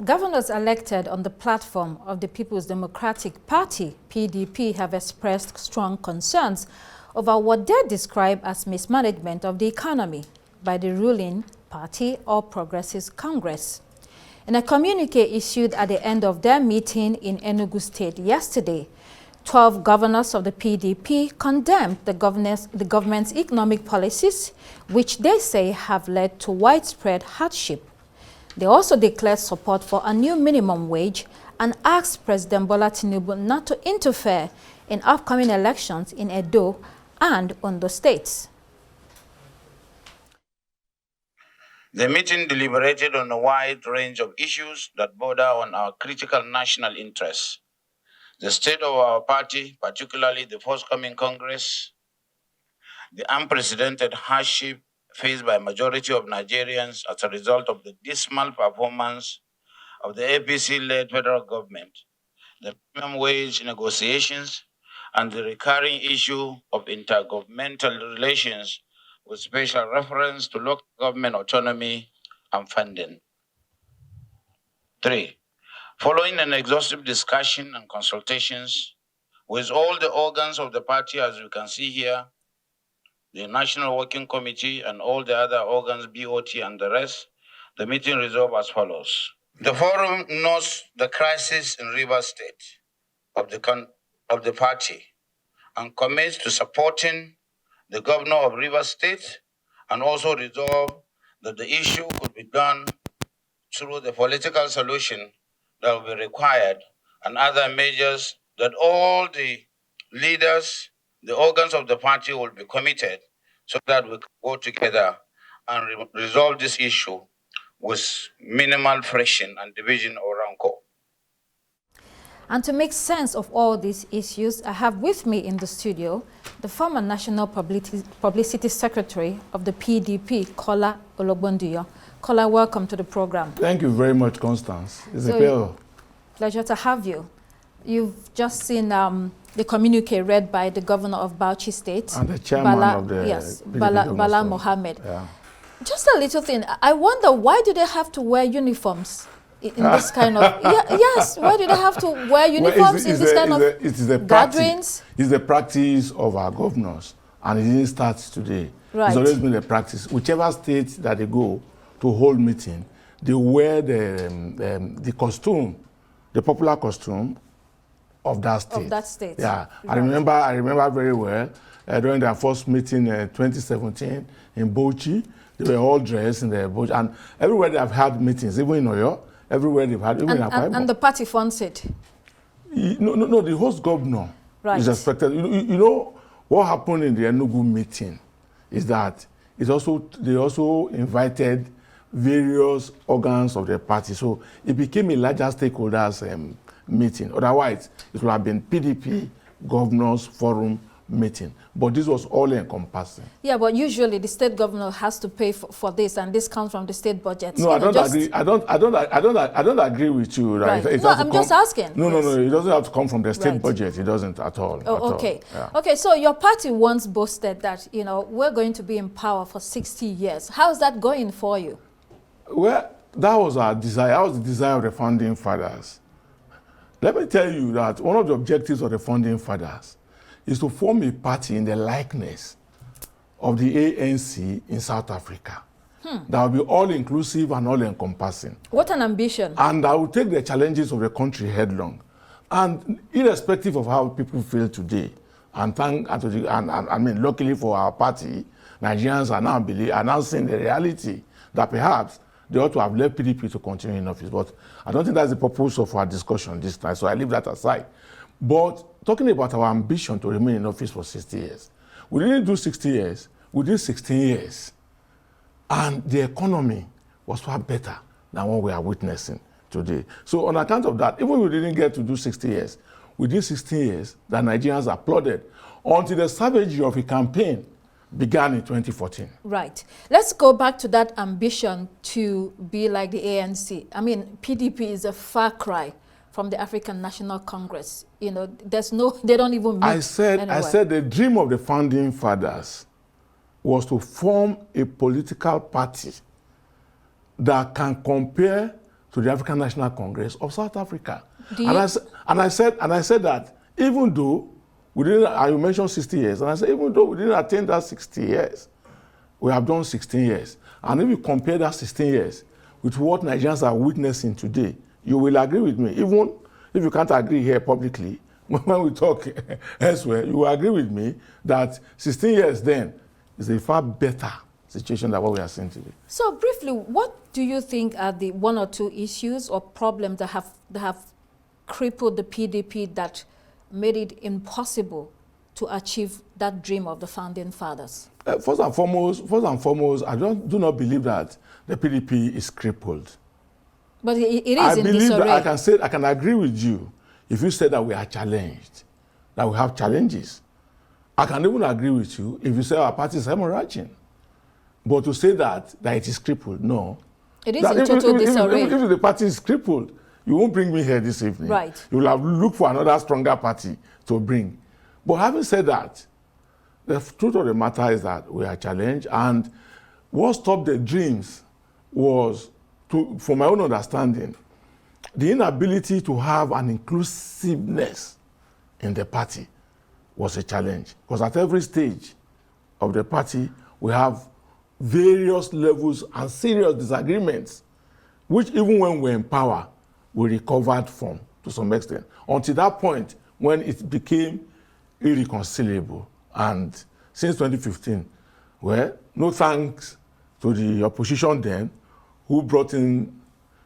Governors elected on the platform of the People's Democratic Party, PDP, have expressed strong concerns over what they describe as mismanagement of the economy by the ruling party or Progressive Congress. In a communique issued at the end of their meeting in Enugu State yesterday, 12 governors of the PDP condemned the government's economic policies, which they say have led to widespread hardship. They also declared support for a new minimum wage and asked President Bola Tinubu not to interfere in upcoming elections in Edo and Ondo states. The meeting deliberated on a wide range of issues that border on our critical national interests. The state of our party, particularly the forthcoming Congress, the unprecedented hardship faced by a majority of Nigerians as a result of the dismal performance of the APC-led federal government, the minimum wage negotiations, and the recurring issue of intergovernmental relations with special reference to local government autonomy and funding. 3. Following an exhaustive discussion and consultations with all the organs of the party, as you can see here, the National Working Committee and all the other organs, BOT and the rest, the meeting resolved as follows. The forum knows the crisis in Rivers State of the party and commits to supporting the governor of Rivers State and also resolve that the issue could be done through the political solution that will be required and other measures that all the leaders, the organs of the party will be committed so that we can go together and resolve this issue with minimal friction and division or rancor. And to make sense of all these issues, I have with me in the studio the former National Publicity Secretary of the PDP, Kola Ologbondiyan. Kola, welcome to the program. Thank you very much, Constance. It's a pleasure to have you. You've just seen the communique read by the governor of Bauchi State. And the chairman of the Bala Mohammed. Yeah. Just a little thing. I wonder, why do they have to wear uniforms in this kind of... yes, why do they have to wear uniforms in this kind of gatherings? It's the practice of our governors, and it didn't start today. Right. It's always been a practice. Whichever state that they go to hold meeting, they wear the costume, the popular costume of that state. Of that state. Yeah, right. I remember very well during their first meeting in 2017 in Bauchi. They were all dressed in their Bauchi, and everywhere they have had meetings, even in Oyo, everywhere they've had, even in Akwa. And the party funds it. No, the host governor is expected. You know what happened in the Enugu meeting is that they also invited various organs of the party, so it became a larger stakeholders meeting. Otherwise, it would have been PDP Governors Forum meeting. But this was all encompassing. Yeah, but usually the state governor has to pay for this, and this comes from the state budget. No, I don't agree. I don't agree with you. Right? Right. No, I'm just asking. No, it doesn't have to come from the state budget. It doesn't at all. Oh, okay. Yeah. Okay, so your party once boasted that, we're going to be in power for 60 years. How's that going for you? Well, that was our desire. That was the desire of the founding fathers. Let me tell you that one of the objectives of the founding fathers is to form a party in the likeness of the ANC in South Africa. That will be all-inclusive and all-encompassing. What an ambition. And that will take the challenges of the country headlong. And irrespective of how people feel today, luckily for our party, Nigerians are now seeing the reality that perhaps they ought to have left PDP to continue in office. But I don't think that's the purpose of our discussion this time, so I leave that aside. But talking about our ambition to remain in office for 60 years, we didn't do 60 years, we did 16 years. And the economy was far better than what we are witnessing today. So on account of that, even if we didn't get to do 60 years, we did 16 years that Nigerians applauded until the savagery of a campaign began in 2014. Right. Let's go back to that ambition to be like the ANC. I mean, PDP is a far cry from the African National Congress. They don't even meet I said the dream of the founding fathers was to form a political party that can compare to the African National Congress of South Africa. And I said that even though we didn't, you mentioned 60 years, and I said even though we didn't attain that 60 years, we have done 16 years. And if you compare that 16 years with what Nigerians are witnessing today, you will agree with me. Even if you can't agree here publicly, when we talk elsewhere, you will agree with me that 16 years then is a far better situation than what we are seeing today. So briefly, what do you think are the one or two issues or problems that have crippled the PDP that made it impossible to achieve that dream of the founding fathers? First and foremost, I do not believe that the PDP is crippled. But it is in disarray. I believe that I can agree with you if you say that we are challenged, that we have challenges. I can even agree with you if you say our party is hemorrhaging. But to say that it is crippled, no. It is in total disarray. If the party is crippled, you won't bring me here this evening. Right. You will have looked for another stronger party to bring. But having said that, the truth of the matter is that we are challenged, and what stopped the dreams was, from my own understanding, the inability to have an inclusiveness in the party was a challenge. Because at every stage of the party, we have various levels and serious disagreements, which even when we're in power, we recovered from to some extent, until that point when it became irreconcilable. And since 2015, well, no thanks to the opposition then, who brought in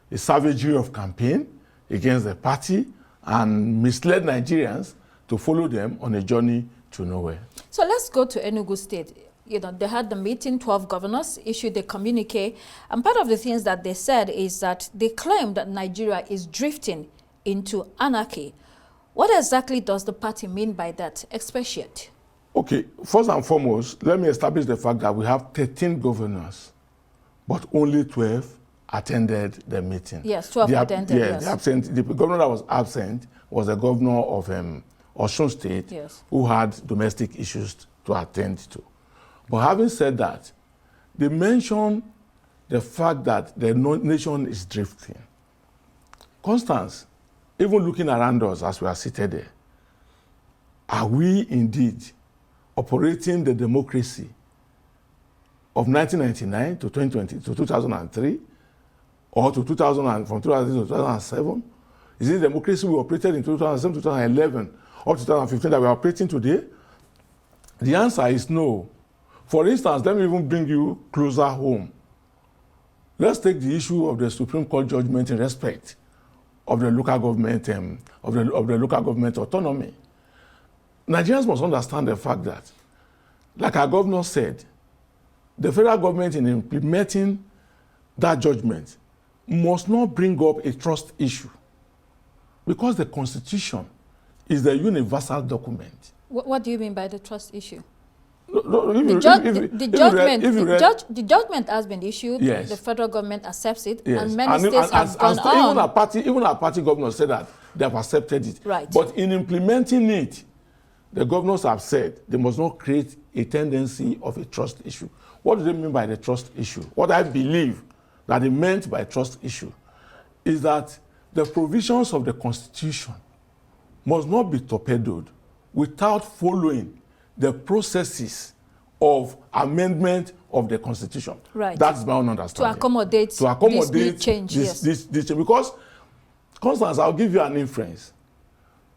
a savagery of campaign against the party and misled Nigerians to follow them on a journey to nowhere. So let's go to Enugu State. They had the meeting, 12 governors issued a communique, and part of the things that they said is that they claim that Nigeria is drifting into anarchy. What exactly does the party mean by that? Expatiate. Okay, first and foremost, let me establish the fact that we have 13 governors, but only 12 attended the meeting. Yes, 12 attended, yes. The governor that was absent was the governor of Osun State, yes, who had domestic issues to attend to. But having said that, they mentioned the fact that the nation is drifting. Constance, even looking around us as we are seated there, are we indeed operating the democracy of 1999 to 2020 to 2003, or to 2000 from 2000 to 2007? Is it democracy we operated in 2007, 2011, or 2015 that we are operating today? The answer is no. For instance, let me even bring you closer home. Let's take the issue of the Supreme Court judgment in respect of the local government of the local government autonomy. Nigerians must understand the fact that, like our governor said, the federal government in implementing that judgment must not bring up a trust issue, because the Constitution is the universal document. What do you mean by the trust issue? The judgment has been issued, yes, the federal government accepts it, yes, and many states have gone on. Even our party governors said that they have accepted it. Right. But in implementing it, the governors have said they must not create a tendency of a trust issue. What do they mean by the trust issue? What I believe that they meant by trust issue is that the provisions of the Constitution must not be torpedoed without following the processes of amendment of the Constitution. Right. That's my own understanding. To accommodate this change, this change. Because, Constance, I'll give you an inference.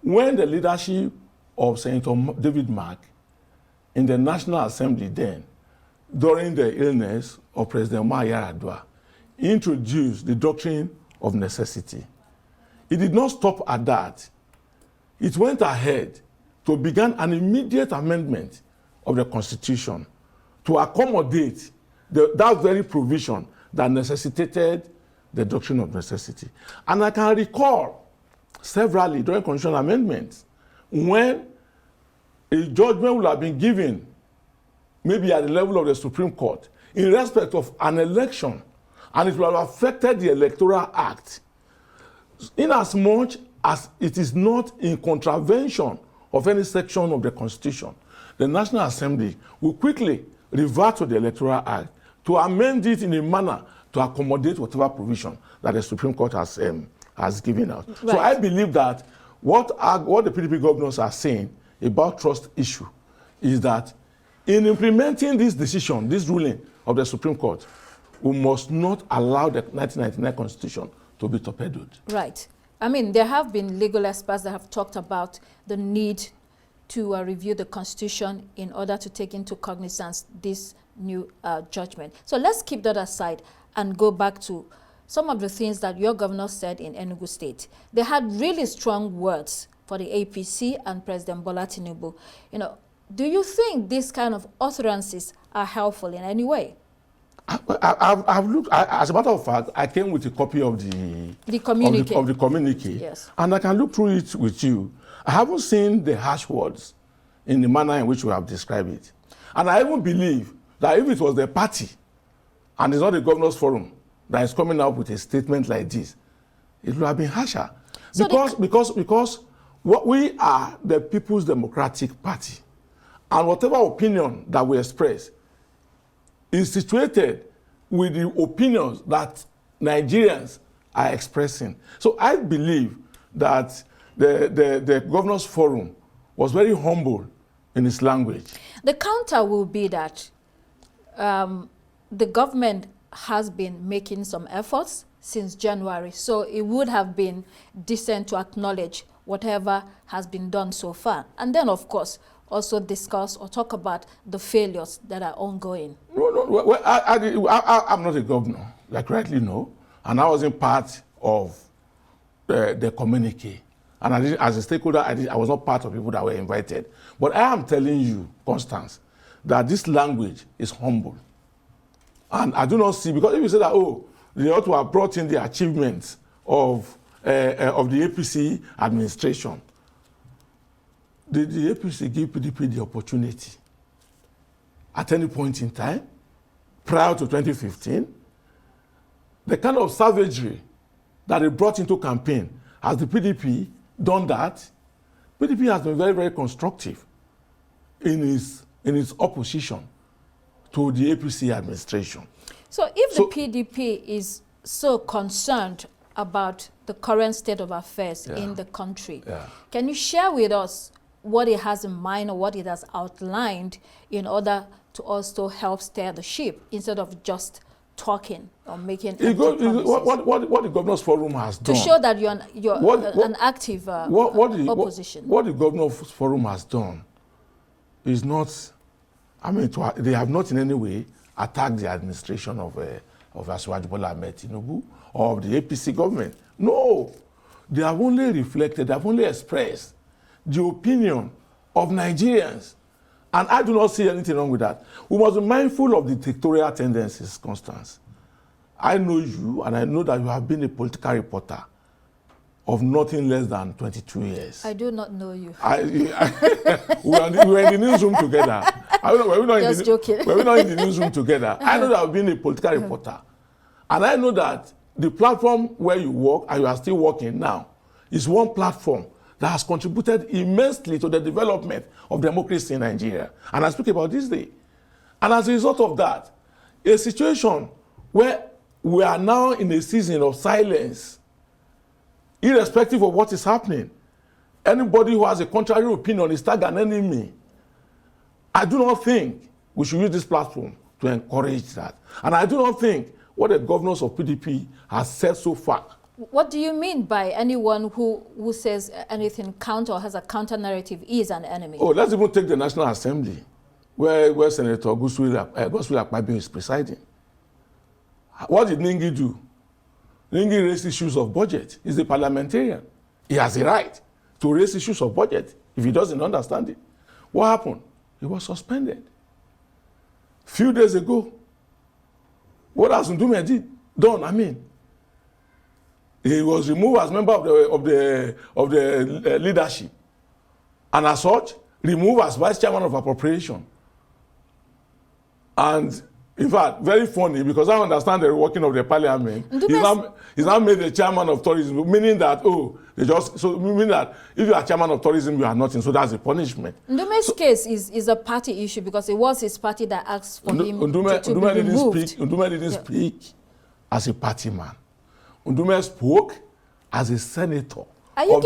When the leadership of Senator David Mark in the National Assembly then, during the illness of President Umar Yar'Adua, introduced the doctrine of necessity, it did not stop at that. It went ahead to begin an immediate amendment of the Constitution to accommodate that very provision that necessitated the doctrine of necessity. And I can recall severally during constitutional amendments when a judgment would have been given, maybe at the level of the Supreme Court, in respect of an election, and it would have affected the Electoral Act, inasmuch as it is not in contravention of any section of the Constitution, the National Assembly will quickly revert to the Electoral Act to amend it in a manner to accommodate whatever provision that the Supreme Court has given out. Right. So I believe that what the PDP governors are saying about trust issue is that in implementing this decision, this ruling of the Supreme Court, we must not allow the 1999 Constitution to be torpedoed. Right. I mean, there have been legal experts that have talked about the need to review the Constitution in order to take into cognizance this new judgment. So let's keep that aside and go back to some of the things that your governor said in Enugu State. They had really strong words for the APC and President Bola Tinubu. You know, do you think these kind of utterances are helpful in any way? I've looked. As a matter of fact, I came with a copy of the communique. Of the communique, yes. And I can look through it with you. I haven't seen the harsh words in the manner in which we have described it, and I even believe that if it was the party, and it's not the governor's forum that is coming out with a statement like this, it would have been harsher. So because what we are the People's Democratic Party, and whatever opinion that we express is situated with the opinions that Nigerians are expressing. So I believe that the Governor's Forum was very humble in its language. The counter will be that the government has been making some efforts since January, so it would have been decent to acknowledge whatever has been done so far. And then, of course, also discuss or talk about the failures that are ongoing. Well, I'm not a governor, like rightly know, and I wasn't part of the communique. And as a stakeholder, I was not part of people that were invited. But I am telling you, Constance, that this language is humble. And I do not see, because if you say that, oh, they ought to have brought in the achievements of the APC administration, did the APC give PDP the opportunity at any point in time prior to 2015? The kind of savagery that they brought into campaign, has the PDP done that? PDP has been very, very constructive in its opposition to the APC administration. So if the PDP is so concerned about the current state of affairs in the country, can you share with us what it has in mind or what it has outlined in order to also help steer the ship instead of just talking or making what the Governor's Forum has done? To show that you're an active opposition. What the Governor's Forum has done is not, I mean, they have not in any way attacked the administration of Asiwaju Bola Ahmed Tinubu or of the APC government. No, they have only reflected, they have only expressed the opinion of Nigerians. And I do not see anything wrong with that. We must be mindful of the dictatorial tendencies, Constance. I know you, and I know that you have been a political reporter of nothing less than 22 years. I do not know you. We were in the newsroom together. Just joking. We were not in the newsroom together. I know that I've been a political reporter. And I know that the platform where you work, and you are still working now, is one platform that has contributed immensely to the development of democracy in Nigeria. And I speak about this day. And as a result of that, a situation where we are now in a season of silence, irrespective of what is happening, anybody who has a contrary opinion is tagged an enemy. I do not think we should use this platform to encourage that. And I do not think what the governors of PDP have said so far. What do you mean by anyone who says anything counter or has a counter narrative is an enemy? Oh, let's even take the National Assembly, where Senator Godswill Akpabio is presiding. What did Ningi do? Ningi raised issues of budget. He's a parliamentarian. He has a right to raise issues of budget if he doesn't understand it. What happened? He was suspended. Few days ago, what has Ndume done? He was removed as member of the leadership, and as such, removed as vice chairman of appropriation. And in fact, very funny, because I understand the working of the parliament. He's now made the chairman of tourism, meaning that meaning that if you are chairman of tourism, you are nothing. So that's a punishment. Ndume's case is a party issue because it was his party that asked for him to be removed. Ndume didn't speak as a party man. Ndume spoke as a senator. Are you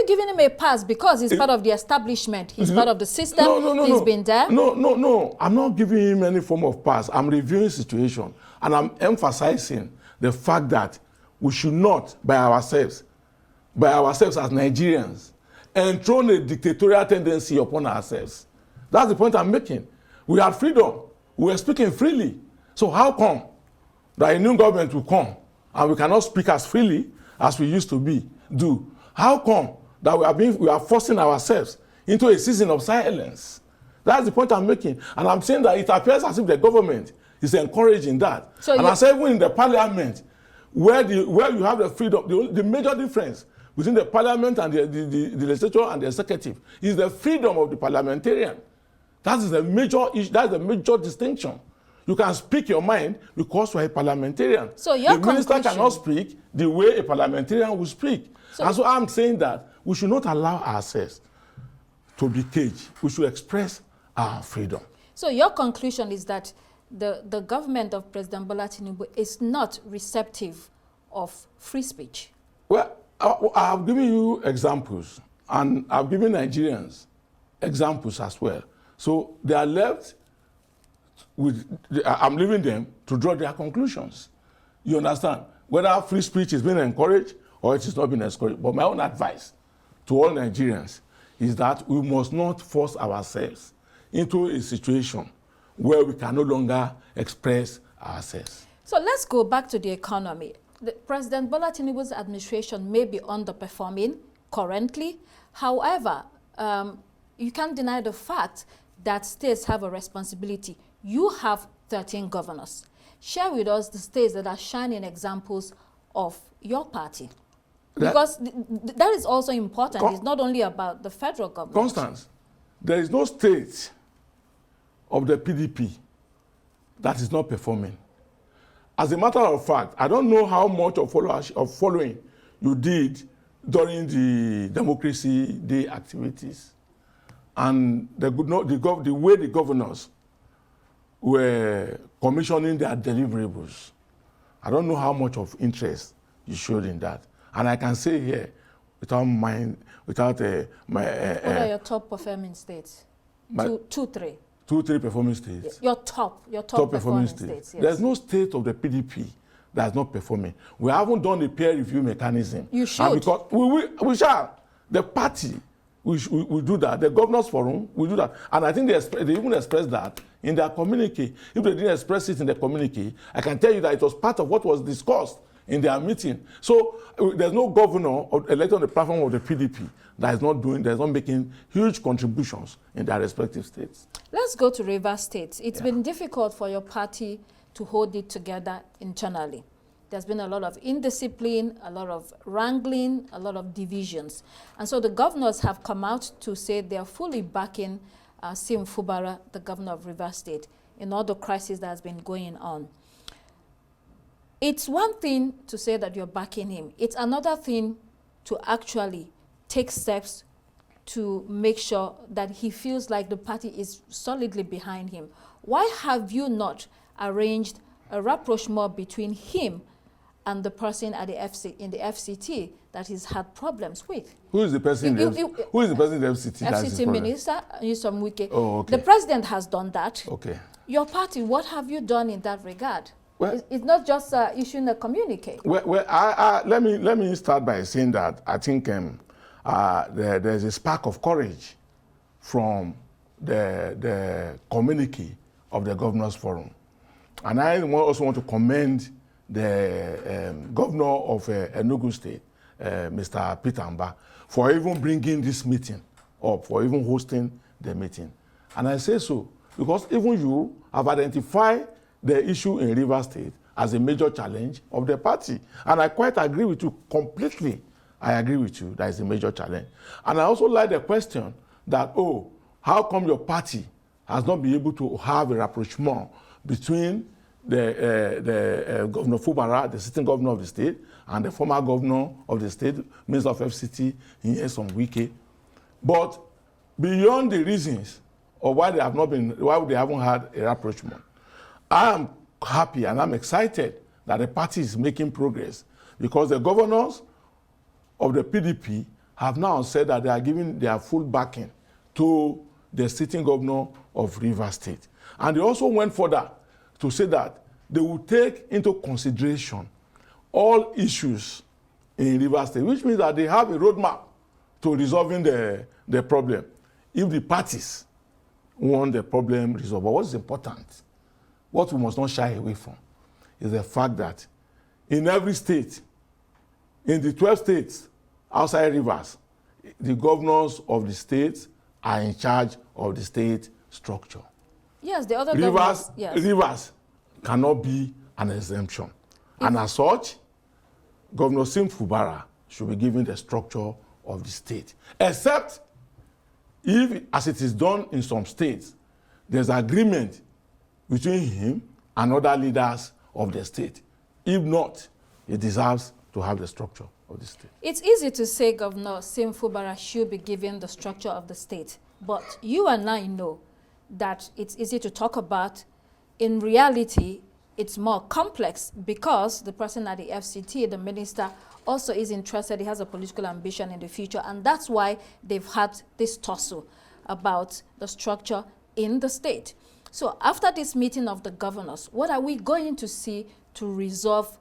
giving him a pass because he's part of the establishment? He's part of the system. He's been there. No. I'm not giving him any form of pass. I'm reviewing situation, and I'm emphasizing the fact that we should not, by ourselves as Nigerians, enthrone a dictatorial tendency upon ourselves. That's the point I'm making. We had freedom. We were speaking freely. So how come that a new government will come and we cannot speak as freely as we used to do? How come that we are forcing ourselves into a season of silence? That's the point I'm making. And I'm saying that it appears as if the government is encouraging that. So and I say even in the parliament, where you have the freedom, the major difference between the parliament and the legislature and the executive is the freedom of the parliamentarian. That is the major issue. That's the major distinction. You can speak your mind because you are a parliamentarian. So your the minister cannot speak the way a parliamentarian will speak. And so I'm saying that we should not allow ourselves to be caged. We should express our freedom. So your conclusion is that the government of President Bola Tinubu is not receptive of free speech? Well, I've given you examples, and I've given Nigerians examples as well. So they are left with, I'm leaving them to draw their conclusions. You understand? Whether free speech is being encouraged or it is not being encouraged. But my own advice to all Nigerians is that we must not force ourselves into a situation where we can no longer express ourselves. So let's go back to the economy. President Bola Tinubu's administration may be underperforming currently. However, you can't deny the fact that states have a responsibility. You have 13 governors. Share with us the states that are shining examples of your party. Because that is also important. It's not only about the federal government. Constance, there is no state of the PDP that is not performing. As a matter of fact, I don't know how much of following you did during the Democracy Day activities. And the way the governors were commissioning their deliverables. I don't know how much of interest you showed in that. And I can say here, without what are your top performing states? Three. 2-3 performing states. Your top performing states. Yes. There's no state of the PDP that's not performing. We haven't done a peer review mechanism. You should. And because we shall. The party we do that. The governors forum will do that. And I think they even expressed that in their communique. If they didn't express it in the communique, I can tell you that it was part of what was discussed in their meeting. So there's no governor elected on the platform of the PDP that is not making huge contributions in their respective states. Let's go to Rivers State. It's been difficult for your party to hold it together internally. There's been a lot of indiscipline, a lot of wrangling, a lot of divisions. And so the governors have come out to say they're fully backing Sim Fubara, the governor of Rivers State, in all the crisis that has been going on. It's one thing to say that you're backing him. It's another thing to actually take steps to make sure that he feels like the party is solidly behind him. Why have you not arranged a rapprochement between him and the person at in the FCT that he's had problems with? Who is the person? Who is the person in the FCT? FCT Minister Nyesom Wike. Oh, okay. The president has done that. Okay. Your party, what have you done in that regard? Well, it's not just issuing a communique. Well, let me start by saying that I think there's a spark of courage from the communique of the Governors Forum. And I also want to commend the governor of Enugu State, Mr. Peter Mba, for even bringing this meeting up, for even hosting the meeting. And I say so because even you have identified the issue in Rivers State as a major challenge of the party. And I quite agree with you completely. I agree with you that is a major challenge. And I also like the question that, how come your party has not been able to have a rapprochement between the Governor Fubara, the sitting governor of the state, and the former governor of the state, Minister of FCT, Nyesom Wike. But beyond the reasons of why they haven't had a rapprochement, I am happy and I'm excited that the party is making progress, because the governors of the PDP have now said that they are giving their full backing to the sitting governor of Rivers State. And they also went further to say that they will take into consideration all issues in Rivers State, which means that they have a roadmap to resolving the problem if the parties want the problem resolved. But what is important, what we must not shy away from, is the fact that in every state, in the 12 states outside Rivers, the governors of the states are in charge of the state structure. Yes, the other governors. Yes. Rivers cannot be an exemption. And as such, Governor Sim Fubara should be given the structure of the state. Except if, as it is done in some states, there's agreement between him and other leaders of the state. If not, he deserves to have the structure of the state. It's easy to say Governor Sim Fubara should be given the structure of the state, but you and I know that it's easy to talk about. In reality, it's more complex because the person at the FCT, the minister, also is interested. He has a political ambition in the future, and that's why they've had this tussle about the structure in the state. So after this meeting of the governors, what are we going to see to resolve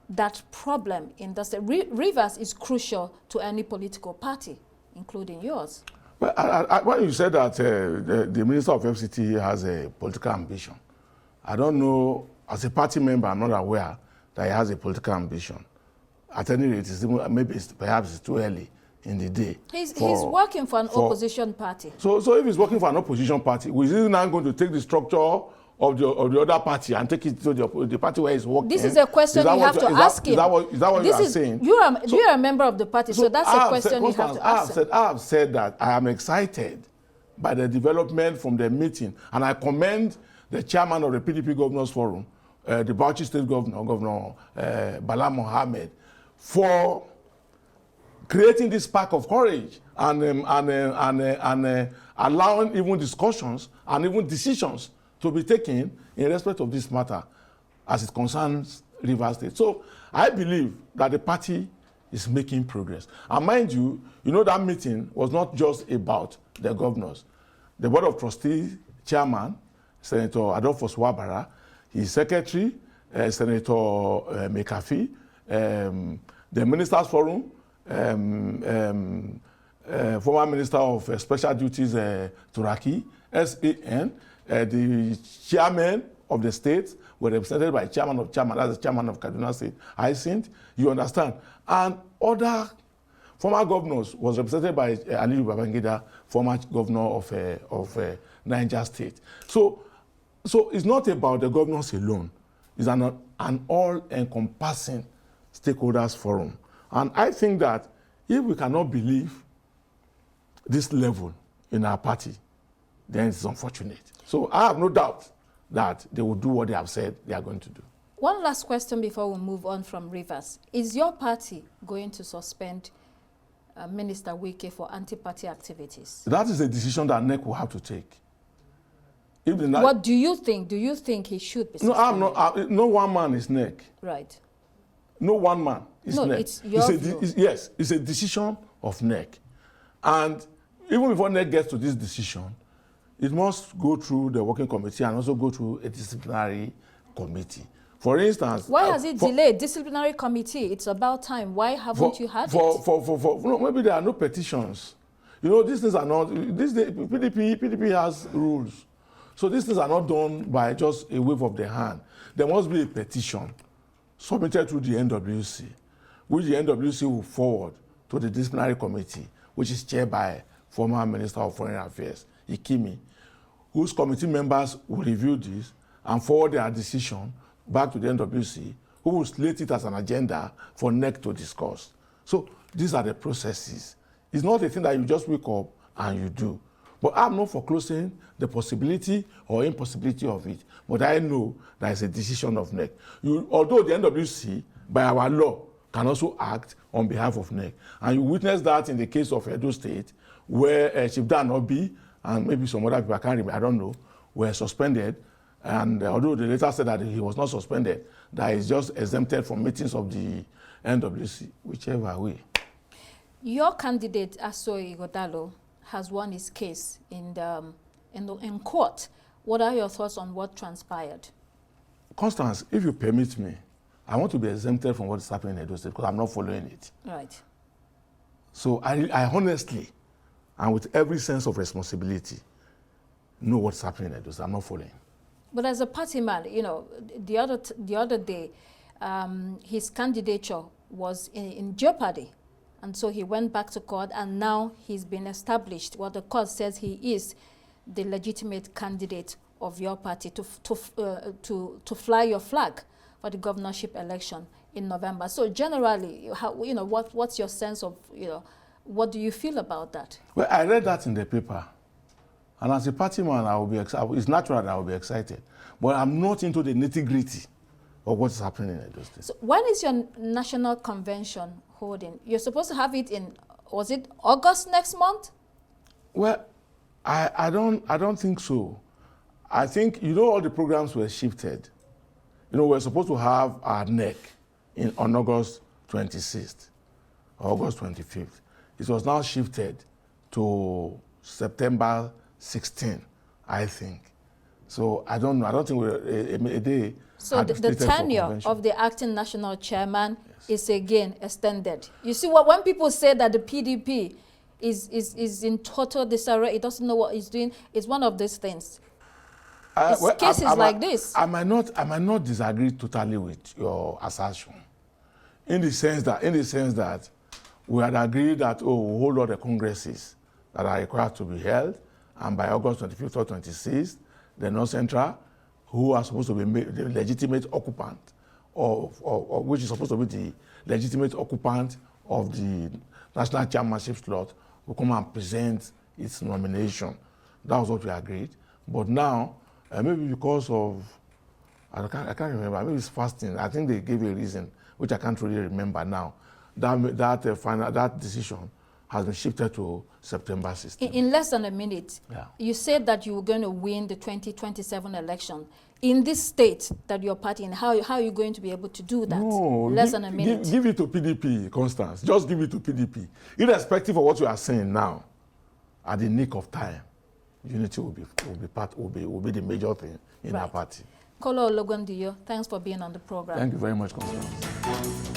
that problem in the state? Rivers is crucial to any political party, including yours. Well, when you said that the minister of FCT has a political ambition, I don't know, as a party member, I'm not aware that he has a political ambition. At any rate, perhaps it's too early in the day. He's working for an opposition party. So if he's working for an opposition party, is he now going to take the structure of the other party and take it to the party where he's working? This is a question you have to ask him. Is that what you are saying? You are a member of the party, so that's a question you have to ask him. I have said that I am excited by the development from the meeting, and I commend the chairman of the PDP Governors Forum, the Bauchi State Governor, Governor Bala Mohammed, for creating this spark of courage and allowing even discussions and even decisions to be taken in respect of this matter as it concerns Rivers State. So I believe that the party is making progress. And mind you, that meeting was not just about the governors. The Board of Trustees chairman, Senator Adolphus Wabara, his secretary, Senator McAfee, the Ministers' Forum, former Minister of Special Duties, Turaki, SAN, the chairman of the state were represented by chairman, that's the chairman of Kaduna State, Hyacinth, you understand. And other former governors was represented by Aliyu Babangida, former governor of Niger State. So it's not about the governors alone. It's an all-encompassing stakeholders forum. And I think that if we cannot believe this level in our party, then it's unfortunate. So I have no doubt that they will do what they have said they are going to do. One last question before we move on from Rivers. Is your party going to suspend Minister Wike for anti-party activities? That is a decision that NEC will have to take. What do you think? Do you think he should be suspended? No, I'm not. No one man is NEC. Right. No one man is NEC. It's your view. Yes, it's a decision of NEC. And even before NEC gets to this decision, it must go through the working committee and also go through a disciplinary committee. For instance... Why has it delayed? Disciplinary committee, it's about time. Why haven't you had it? No, maybe there are no petitions. These things are not... PDP has rules. So these things are not done by just a wave of the hand. There must be a petition submitted to the NWC, which the NWC will forward to the disciplinary committee, which is chaired by former Minister of Foreign Affairs, Ikimi, whose committee members will review this and forward their decision back to the NWC, who will slate it as an agenda for NEC to discuss. So these are the processes. It's not a thing that you just wake up and you do. But I'm not foreclosing the possibility or impossibility of it. But I know that it's a decision of NEC. Although the NWC, by our law, can also act on behalf of NEC. And you witness that in the case of Edo State, where Chief Dan Obi and maybe some other people, I can't remember, I don't know, were suspended And although they later said that he was not suspended, that he's just exempted from meetings of the NWC, whichever way. Your candidate, Asoy Godalo, has won his case in court. What are your thoughts on what transpired? Constance, if you permit me, I want to be exempted from what is happening in Edo State because I'm not following it. Right. So I honestly, and with every sense of responsibility, know what's happening in Edo State. I'm not following. But as a party man, you know, the other day, his candidature was in jeopardy. And so he went back to court, and now he's been established. What the court says he is the legitimate candidate of your party to fly your flag for the governorship election in November. So generally, what's your sense of, what do you feel about that? Well, I read that in the paper. And as a party man, I will be excited. It's natural that I will be excited. But I'm not into the nitty-gritty of what's happening in Edo State. So when is your national convention holding? You're supposed to have it in, was it August next month? Well, I don't think so. I think, all the programs were shifted. We're supposed to have our NEC on August 26th or August 25th. It was now shifted to September 16th, I think. So I don't know. I don't think we're a day. So the tenure of the acting national chairman is again extended. You see, when people say that the PDP is in total disarray, it doesn't know what it's doing, it's one of these things. Cases like this. I might not disagree totally with your assertion, in the sense that we had agreed that a whole lot of congresses that are required to be held, and by August 25th or 26th, the North Central, who are supposed to be the legitimate occupant which is supposed to be the legitimate occupant of the national chairmanship slot, will come and present its nomination. That was what we agreed. But now, maybe because of, I can't remember, maybe it's fasting. I think they gave a reason, which I can't really remember now. That decision has been shifted to September 16th. In less than a minute, you said that you were going to win the 2027 election. In this state that you're party in, how are you going to be able to do that? No, less than a minute. Give it to PDP, Constance. Just give it to PDP. Irrespective of what you are saying now, at the nick of time, unity will be the major thing in our party. Kola Ologbondiyan, thanks for being on the program. Thank you very much, Constance.